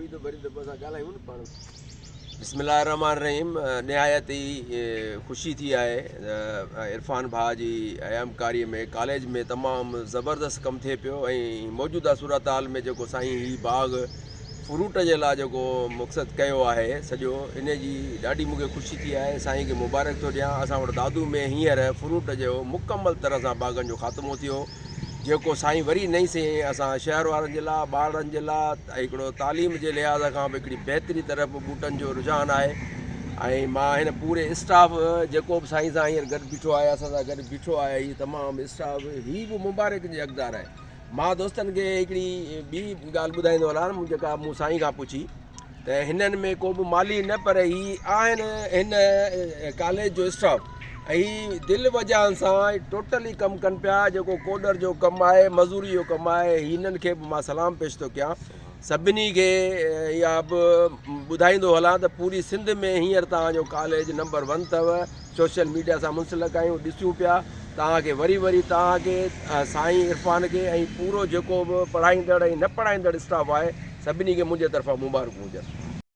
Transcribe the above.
हुई तो वरी दफ़ो असां ॻाल्हायूं न पाण। बिस्मिल्लाहिर्रहमानिर्रहीम। निहायत ही ख़ुशी थी आहे इरफान भाउ जी क़यामकारीअ में कॉलेज में तमामु ज़बरदस्त कमु थिए पियो ऐं मौजूदा सूरत हाल में जेको साईं ही बाग़ फ्रूट जे लाइ जेको मक़सदु कयो आहे सॼो, इन जी ॾाढी मूंखे ख़ुशी थी आहे। साईं खे मुबारक थो ॾियां। असां वटि दादू में हींअर फ्रूट जो मुकमल तरह सां बाग़नि जो ख़ात्मो थियो, जेको साईं वरी नई से असां शहर वारनि जे लाइ, ॿारनि जे लाइ हिकिड़ो तालीम जे लिहाज़ खां बि हिकिड़ी बहितरी तरफ़ ॿूटनि जो रुझान आहे। ऐं मां हिन पूरे स्टाफ जेको बि साईं सां हींअर गॾु बीठो आहे, असां सां गॾु बीठो आहे, हीउ तमामु स्टाफ ही बि मुबारक जे हक़दार आहे। मां दोस्तनि खे हिकिड़ी ॿी ॻाल्हि ॿुधाईंदो हलां, जेका मूं साईं खां पुछी, त हिननि में को बि माली न, पर ही आहिनि हिन कॉलेज जो स्टाफ ऐं ही दिलि वजान सां टोटली कमु कनि पिया। जेको कोडर जो कमु आहे, मज़ूरी जो कमु आहे, हिननि खे बि मां सलाम पेश थो कयां। सभिनी खे इहा बि ॿुधाईंदो हलां त पूरी सिंध में हींअर तव्हांजो कॉलेज नंबर 1 अथव। सोशल मीडिया सां मुंसलिक आहियूं, ॾिसूं पिया तव्हांखे वरी तव्हांखे साईं इरफान खे ऐं पूरो जेको बि पढ़ाईंदड़ ऐं न पढ़ाईंदड़ स्टाफ आहे, सभिनी खे मुंहिंजे तरफ़ां मुबारकूं हुजनि।